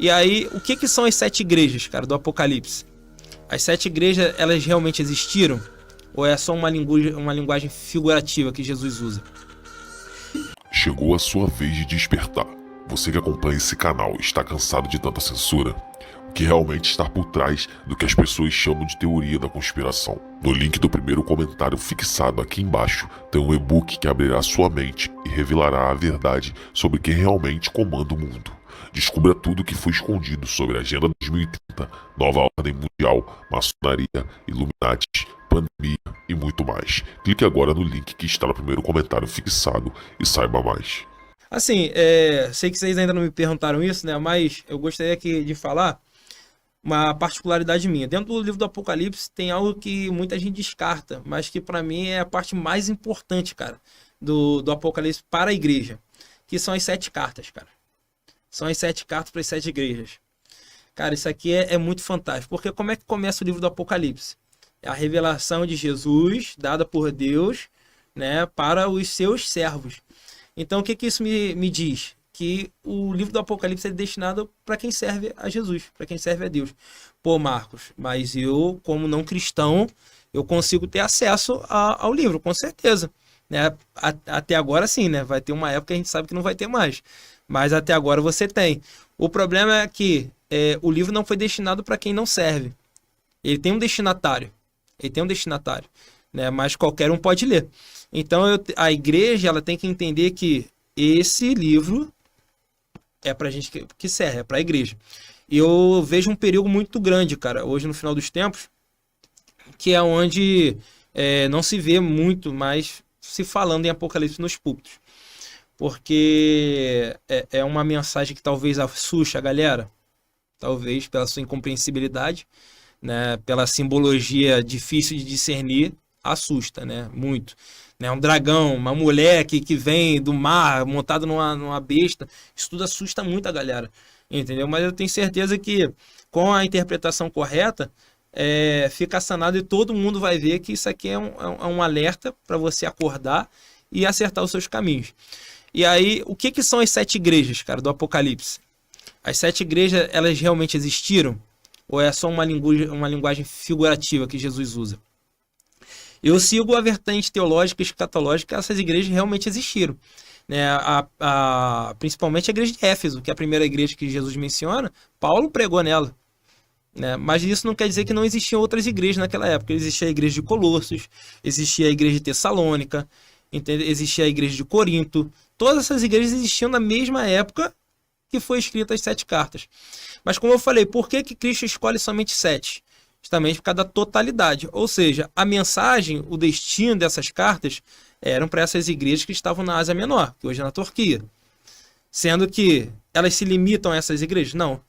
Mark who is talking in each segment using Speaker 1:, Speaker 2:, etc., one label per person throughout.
Speaker 1: E aí, o que são as 7 igrejas, cara, do Apocalipse? As 7 igrejas, elas realmente existiram? Ou é só uma linguagem figurativa que Jesus usa?
Speaker 2: Chegou a sua vez de despertar. Você que acompanha esse canal está cansado de tanta censura? O que realmente está por trás do que as pessoas chamam de teoria da conspiração? No link do primeiro comentário fixado aqui embaixo tem um e-book que abrirá sua mente e revelará a verdade sobre quem realmente comanda o mundo. Descubra tudo o que foi escondido sobre a Agenda 2030, Nova Ordem Mundial, Maçonaria, Illuminati, pandemia e muito mais. Clique agora no link que está no primeiro comentário fixado e saiba mais.
Speaker 1: Assim, sei que vocês ainda não me perguntaram isso, né? Mas eu gostaria aqui de falar uma particularidade minha. Dentro do livro do Apocalipse tem algo que muita gente descarta, mas que para mim é a parte mais importante, cara, do Apocalipse para a igreja, que são as 7 cartas, cara. São as 7 cartas para as 7 igrejas. Cara, isso aqui é muito fantástico, porque como é que começa o livro do Apocalipse? É a revelação de Jesus, dada por Deus, né, para os seus servos. Então, o que isso me diz? Que o livro do Apocalipse é destinado para quem serve a Jesus, para quem serve a Deus. Pô, Marcos, mas eu, como não cristão, eu consigo ter acesso ao livro, com certeza. Né? Até agora sim, né? Vai ter uma época que a gente sabe que não vai ter mais. Mas até agora você tem. O problema é que o livro não foi destinado para quem não serve. Ele tem um destinatário. Né? Mas qualquer um pode ler. Então a igreja ela tem que entender que esse livro é pra gente que serve, é pra igreja. E eu vejo um perigo muito grande, cara, hoje no final dos tempos, que é onde não se vê muito mais se falando em Apocalipse nos púlpitos. Porque é uma mensagem que talvez assuste a galera, talvez pela sua incompreensibilidade, né, pela simbologia difícil de discernir, assusta, né, muito. Um dragão, uma mulher que vem do mar montado numa besta, isso tudo assusta muito a galera, entendeu? Mas eu tenho certeza que com a interpretação correta fica sanado e todo mundo vai ver que isso aqui é um alerta para você acordar e acertar os seus caminhos. E aí, o que são as 7 igrejas, cara, do Apocalipse? As 7 igrejas, elas realmente existiram? Ou é só uma linguagem figurativa que Jesus usa? Eu sigo a vertente teológica e escatológica que essas igrejas realmente existiram. Né? Principalmente a igreja de Éfeso, que é a primeira igreja que Jesus menciona, Paulo pregou nela. Né? Mas isso não quer dizer que não existiam outras igrejas naquela época. Existia a igreja de Colossos, existia a igreja de Tessalônica, existia a igreja de Corinto. Todas essas igrejas existiam na mesma época que foi escrita as 7 cartas. Mas como eu falei, por que Cristo escolhe somente 7? Justamente por causa da totalidade. Ou seja, a mensagem, o destino dessas cartas eram para essas igrejas que estavam na Ásia Menor, que hoje é na Turquia. Sendo que elas se limitam a essas igrejas? Não.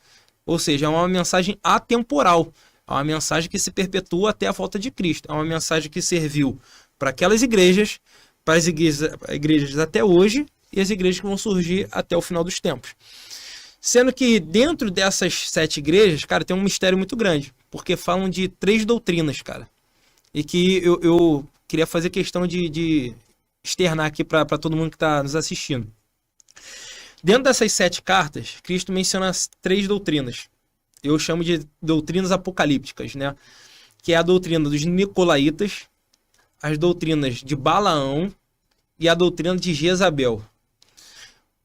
Speaker 1: Ou seja, é uma mensagem atemporal. É uma mensagem que se perpetua até a volta de Cristo. É uma mensagem que serviu para aquelas igrejas, para as igrejas até hoje e as igrejas que vão surgir até o final dos tempos. Sendo que dentro dessas 7 igrejas, cara, tem um mistério muito grande. Porque falam de 3 doutrinas, cara. E que eu queria fazer questão de externar aqui para todo mundo que está nos assistindo. Dentro dessas 7 cartas, Cristo menciona 3 doutrinas. Eu chamo de doutrinas apocalípticas, né? Que é a doutrina dos Nicolaítas, as doutrinas de Balaão e a doutrina de Jezabel.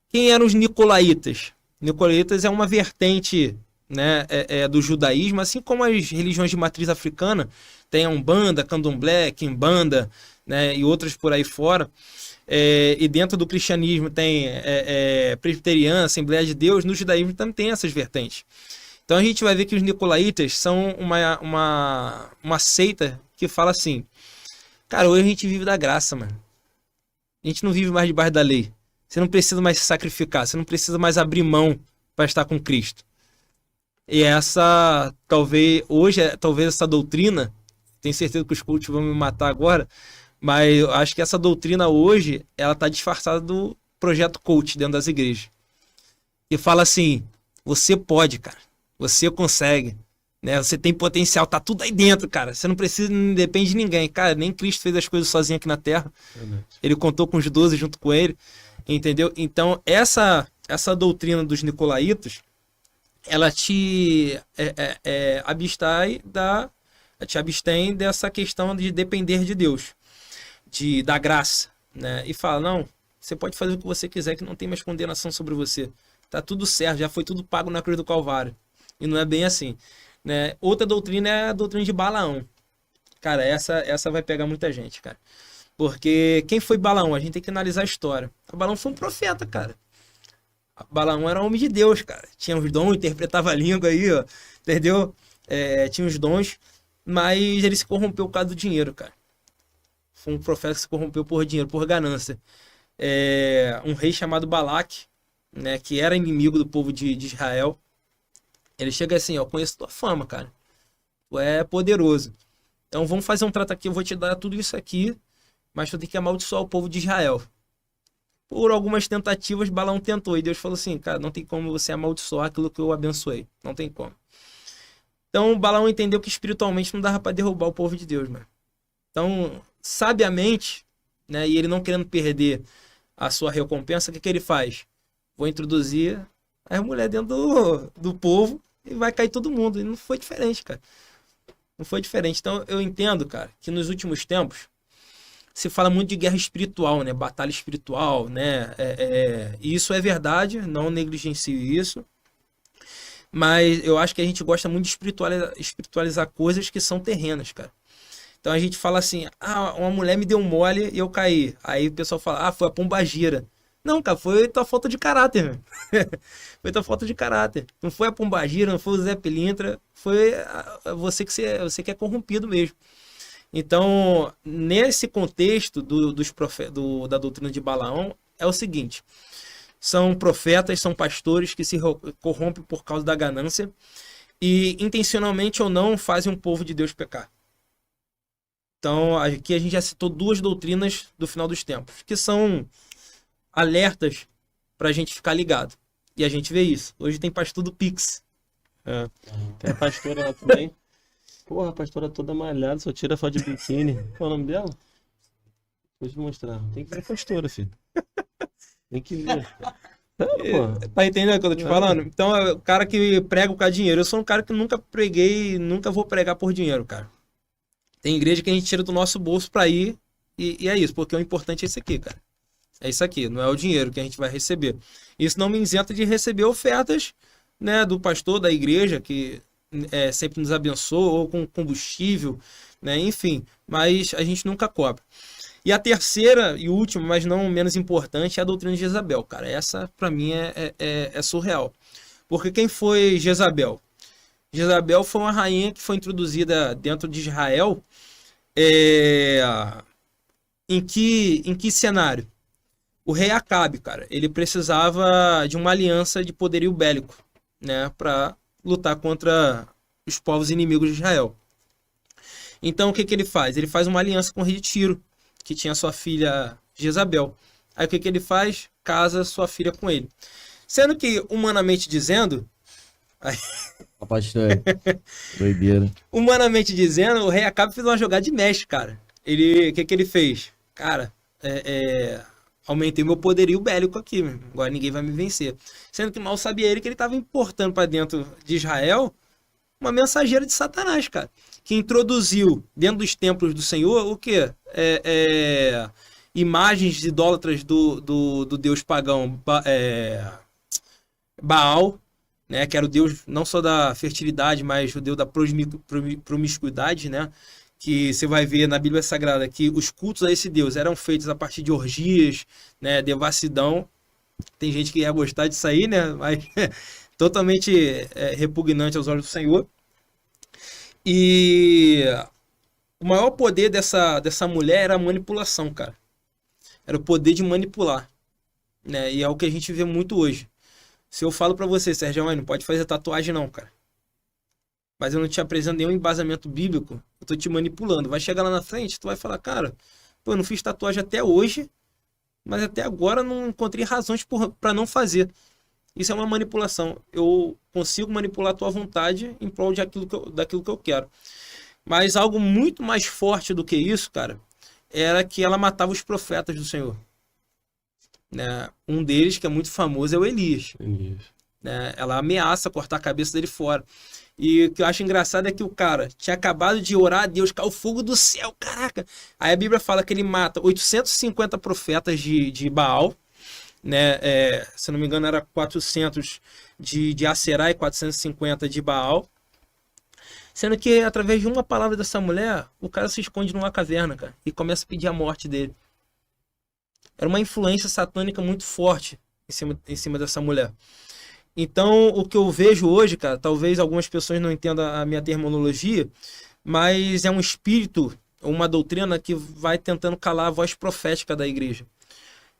Speaker 1: Quem eram os Nicolaítas? Nicolaítas é uma vertente, né, do judaísmo, assim como as religiões de matriz africana, tem a Umbanda, Candomblé, Quimbanda, né, e outras por aí fora. E dentro do cristianismo tem presbiteriana, Assembleia de Deus, no judaísmo também tem essas vertentes. Então a gente vai ver que os Nicolaítas são uma seita que fala assim, cara, hoje a gente vive da graça, mano. A gente não vive mais debaixo da lei. Você não precisa mais se sacrificar, você não precisa mais abrir mão para estar com Cristo. E essa, talvez essa doutrina, tenho certeza que os coaches vão me matar agora, mas eu acho que essa doutrina hoje, ela está disfarçada do projeto coach dentro das igrejas. E fala assim, você pode, cara, você consegue, né? Você tem potencial, tá tudo aí dentro, cara. Você não precisa, não depende de ninguém. Cara, nem Cristo fez as coisas sozinho aqui na Terra. Ele contou com os 12 junto com ele, entendeu? Então, essa doutrina dos Nicolaítas, ela te abstém dessa questão de depender de Deus, da graça, né? E fala, não, você pode fazer o que você quiser, que não tem mais condenação sobre você. Tá tudo certo, já foi tudo pago na cruz do Calvário. E não é bem assim, né? Outra doutrina é a doutrina de Balaão. Cara, essa vai pegar muita gente, cara. Porque quem foi Balaão? A gente tem que analisar a história. Balaão foi um profeta, cara. Balaão era homem de Deus, cara. Tinha os dons, interpretava a língua aí, ó. Entendeu? Tinha os dons, mas ele se corrompeu por causa do dinheiro, cara. Foi um profeta que se corrompeu por dinheiro, por ganância. Um rei chamado Balaque, né, que era inimigo do povo de Israel. Ele chega assim, ó, conheço tua fama, cara. Tu é poderoso. Então vamos fazer um trato aqui, eu vou te dar tudo isso aqui, mas tu tem que amaldiçoar o povo de Israel. Por algumas tentativas, Balaão tentou. E Deus falou assim, cara, não tem como você amaldiçoar aquilo que eu abençoei. Não tem como. Então, Balaão entendeu que espiritualmente não dava para derrubar o povo de Deus, mano. Então, sabiamente, né, e ele não querendo perder a sua recompensa, o que ele faz? Vou introduzir as mulheres dentro do povo e vai cair todo mundo. E não foi diferente, cara. Não foi diferente. Então, eu entendo, cara, que nos últimos tempos se fala muito de guerra espiritual, né? Batalha espiritual, né? E isso é verdade, não negligencio isso. Mas eu acho que a gente gosta muito de espiritualizar coisas que são terrenas, cara. Então a gente fala assim, uma mulher me deu um mole e eu caí. Aí o pessoal fala, foi a pombagira. Não, cara, foi tua falta de caráter, meu. Foi tua falta de caráter. Não foi a pombagira, não foi o Zé Pilintra, foi você que é corrompido mesmo. Então, nesse contexto da doutrina de Balaão, é o seguinte: são profetas, são pastores que se corrompem por causa da ganância e, intencionalmente ou não, fazem o povo de Deus pecar. Então, aqui a gente já citou duas doutrinas do final dos tempos, que são alertas para a gente ficar ligado. E a gente vê isso. Hoje tem pastor do Pix.
Speaker 3: Tem a pastora lá também. Porra, a pastora toda malhada, só tira foto de biquíni. Qual é o nome dela? Vou te mostrar. Tem que ver a pastora, filho. Tem que ver.
Speaker 1: Tá entendendo o que eu tô te falando? Então, é o cara que prega por dinheiro. Eu sou um cara que nunca preguei, nunca vou pregar por dinheiro, cara. Tem igreja que a gente tira do nosso bolso pra ir e é isso, porque o importante é isso aqui, cara. É isso aqui, não é o dinheiro que a gente vai receber. Isso não me isenta de receber ofertas, né, do pastor, da igreja, que sempre nos abençoa, ou com combustível, né, enfim, mas a gente nunca cobra. E a terceira e última, mas não menos importante, é a doutrina de Jezabel, cara. Essa, pra mim, é surreal. Porque quem foi Jezabel? Jezabel foi uma rainha que foi introduzida dentro de Israel. Em que cenário? O rei Acabe, cara, ele precisava de uma aliança de poderio bélico, né, para lutar contra os povos inimigos de Israel. Então, o que ele faz? Ele faz uma aliança com o rei de Tiro, que tinha sua filha Jezabel. Aí, o que ele faz? Casa sua filha com ele. Sendo que, humanamente dizendo...
Speaker 3: Pastor, doideira.
Speaker 1: Humanamente dizendo, o rei Acabe fez uma jogada de mestre, cara. O que ele fez? Cara, aumentei meu poderio bélico aqui, meu. Agora ninguém vai me vencer. Sendo que mal sabia ele que ele estava importando para dentro de Israel uma mensageira de Satanás, cara. Que introduziu dentro dos templos do Senhor o quê? Imagens idólatras do deus pagão Baal, né? Que era o deus não só da fertilidade, mas o deus da promiscuidade, né? Que você vai ver na Bíblia Sagrada que os cultos a esse Deus eram feitos a partir de orgias, né, devassidão. Tem gente que ia gostar disso aí, né, mas totalmente repugnante aos olhos do Senhor. E o maior poder dessa mulher era a manipulação, cara. Era o poder de manipular, né, e é o que a gente vê muito hoje. Se eu falo pra você, Sérgio, não pode fazer tatuagem não, cara, mas eu não te apresento nenhum embasamento bíblico, eu tô te manipulando. Vai chegar lá na frente, tu vai falar, cara, eu não fiz tatuagem até hoje, mas até agora não encontrei razões para não fazer. Isso é uma manipulação. Eu consigo manipular a tua vontade em prol daquilo que eu quero. Mas algo muito mais forte do que isso, cara, era que ela matava os profetas do Senhor. Né? Um deles, que é muito famoso, é o Elias. né? Ela ameaça cortar a cabeça dele fora. E o que eu acho engraçado é que o cara tinha acabado de orar a Deus, caiu fogo do céu, caraca. Aí a Bíblia fala que ele mata 850 profetas de Baal, né? Se não me engano era 400 de Aserá e 450 de Baal. Sendo que através de uma palavra dessa mulher, o cara se esconde numa caverna, cara, e começa a pedir a morte dele. Era uma influência satânica muito forte em cima dessa mulher. Então, o que eu vejo hoje, cara, talvez algumas pessoas não entendam a minha terminologia, mas é um espírito, uma doutrina que vai tentando calar a voz profética da igreja.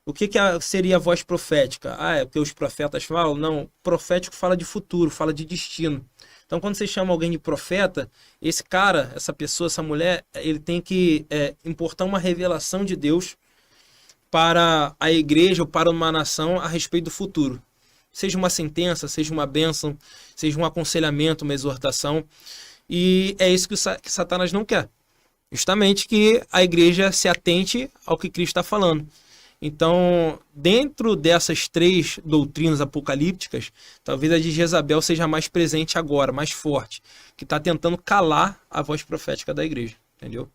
Speaker 1: O que seria a voz profética? É o que os profetas falam? Não, profético fala de futuro, fala de destino. Então, quando você chama alguém de profeta, esse cara, essa pessoa, essa mulher, ele tem que importar uma revelação de Deus para a igreja ou para uma nação a respeito do futuro. Seja uma sentença, seja uma bênção, seja um aconselhamento, uma exortação. E é isso que Satanás não quer. Justamente que a igreja se atente ao que Cristo está falando. Então, dentro dessas 3 doutrinas apocalípticas, talvez a de Jezabel seja mais presente agora, mais forte, que está tentando calar a voz profética da igreja. Entendeu?